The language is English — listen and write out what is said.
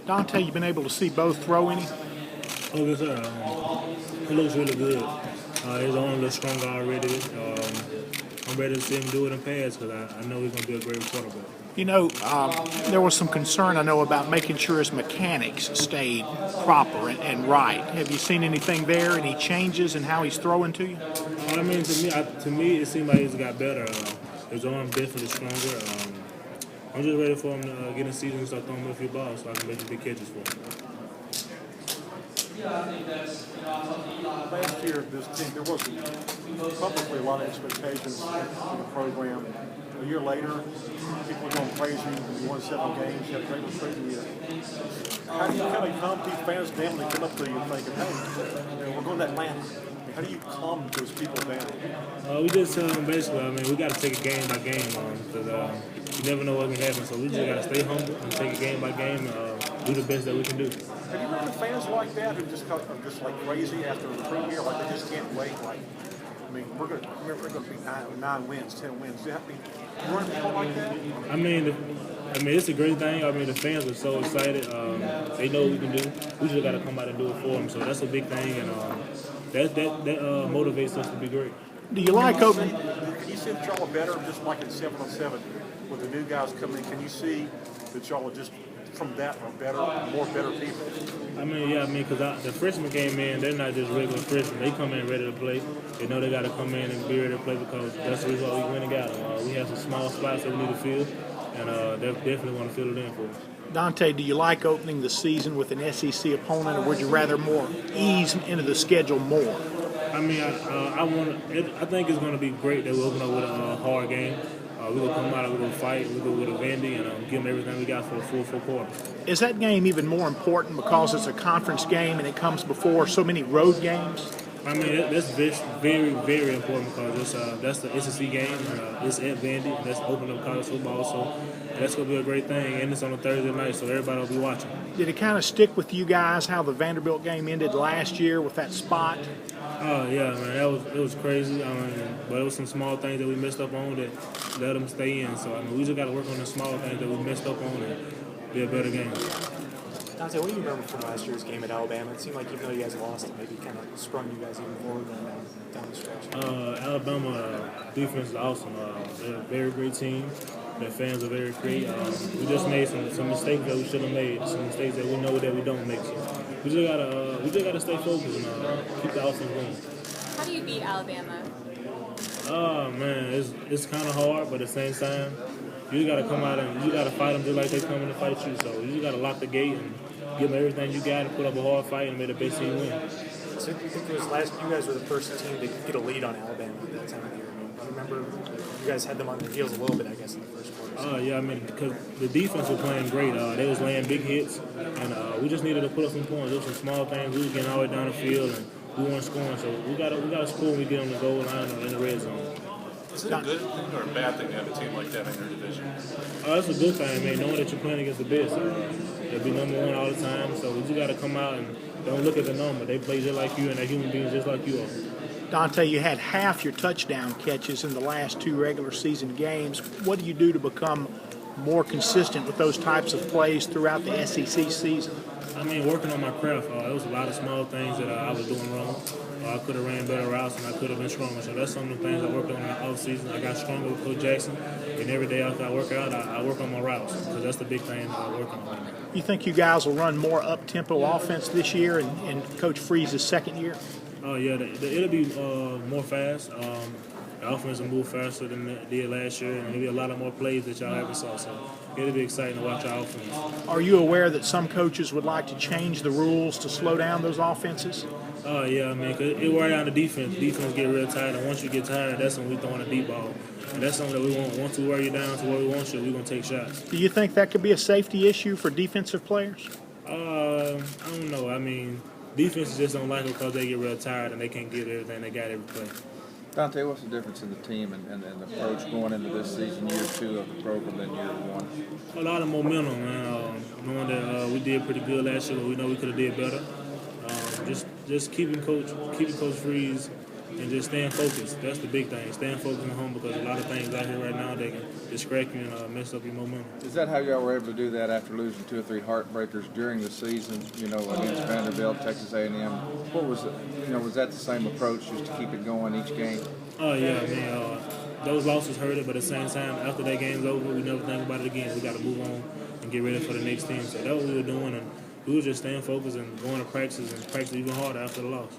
Donte, you've been able to see both throw any? Oh, yes, sir. He looks really good. His arm looks stronger already. I'm ready to see him do it in pass because I know he's going to be a great quarterback. You know, there was some concern, I know, about making sure his mechanics stayed proper and right. Have you seen anything there, any changes in how he's throwing to you? I mean, to me, it seemed like he's got better. His arm definitely stronger. I'm just ready for him to get in the season and start throwing me a few balls so I can make the big catches for him. Last year, this team, there was publicly a lot of expectations for the program. A year later, people are going crazy. You won 7 games, you had a great recruiting year. How do you kind of calm these fans down when they come up to you and thinking, hey, we're going to Atlanta? How do you calm those people down? We just basically, we got to take it game by game because you never know what can happen. So we just got to stay humble and take it game by game and do the best that we can do. Have you run into fans like that who just like crazy after the recruiting year, like they just can't wait? Like, we're going to be 9 wins, 10 wins. Do you run into people like that? I mean, it's a great thing. The fans are so excited. They know what we can do. We just got to come out and do it for them. So that's a big thing, and that motivates us to be great. Do you like opening? Can you see that y'all are better, just like in 7-on-7 with the new guys coming in? Can you see that y'all are just from that are better, more better people? Because the freshmen came in, they're not just regular freshmen. They come in ready to play. They know they got to come in and be ready to play because that's the reason why we went and got them. We have some small spots that we need to fill, and they definitely want to fill it in for us. Donte, do you like opening the season with an SEC opponent, or would you rather more ease into the schedule more? I think it's going to be great that we open up with a hard game. We're going to come out and we're going to fight. We're going to go with a Vandy and give them everything we got for the full 4 quarters. Is that game even more important because it's a conference game and it comes before so many road games? That's very, very important because that's the SEC game. It's at Vandy. That's opening up college football. So that's going to be a great thing. And it's on a Thursday night, so everybody will be watching. Did it kind of stick with you guys how the Vanderbilt game ended last year with that spot? Oh, yeah, man. It was crazy. But it was some small things that we messed up on that let them stay in. So, we just got to work on the small things that we messed up on and be a better game. Donte, what do you remember from last year's game at Alabama? It seemed like even though you guys lost, it maybe kind of sprung you guys even forward down the stretch. Alabama defense is awesome. They're a very great team. Their fans are very great. We just made some mistakes that we should have made. Some mistakes that we know that we don't make. So we just gotta stay focused and keep the offense going. How do you beat Alabama? Oh man, it's kind of hard, but at the same time, you gotta come out and you gotta fight them just like they coming to fight you. So you gotta lock the gate and give them everything you got and put up a hard fight and make the best team win. So do you think you guys were the first team to get a lead on Alabama at that time of the year? I remember you guys had them on their heels a little bit, I guess, in the first quarter. Because the defense was playing great. They was laying big hits, and we just needed to put up some points. There was some small things. We was getting all the way down the field, and we weren't scoring. So we gotta score when we get on the goal line or in the red zone. Is it a good thing or a bad thing to have a team like that in your division? It's a good thing, man. Knowing that you're playing against the best. They'll be number 1 all the time. So we just got to come out and don't look at the number. They play just like you, and they're human beings just like you are. Donte, you had half your touchdown catches in the last 2 regular season games. What do you do to become more consistent with those types of plays throughout the SEC season? Working on my craft. There was a lot of small things that I was doing wrong. I could have ran better routes and I could have been stronger. So that's some of the things I worked on in the offseason. I got stronger with Coach Jackson, and every day after I work out, I work on my routes. So that's the big thing that I work on. You think you guys will run more up-tempo offense this year in Coach Freeze's second year? Oh, yeah. It'll be more fast. The offense will move faster than it did last year, and there'll be a lot of more plays that y'all ever saw. So it'll be exciting to watch our offense. Are you aware that some coaches would like to change the rules to slow down those offenses? Oh, yeah, cause it wear down the defense. Defense get real tired, and once you get tired, that's when we throwing a deep ball. And that's something that we want. Once we wear you down to where we want you, we're going to take shots. Do you think that could be a safety issue for defensive players? I don't know. Defenses just don't like it because they get real tired and they can't give everything they got every play. Donte, what's the difference in the team and the approach going into this season, year 2 of the program than year 1? A lot of momentum, man. Knowing that we did pretty good last year, but we know we could have did better. Just keeping Coach Freeze and just staying focused. That's the big thing. Staying focused at home because a lot of things out here right now they can distract you and mess up your momentum. Is that how y'all were able to do that after losing 2 or 3 heartbreakers during the season? You know, against Vanderbilt, Texas A&M. What was it? You know, was that the same approach just to keep it going each game? Oh yeah, I mean, those losses hurt it, but at the same time, after that game's over, we never think about it again. We got to move on and get ready for the next team. So that's what we were doing, and we were just staying focused and going to practice and practice even harder after the loss.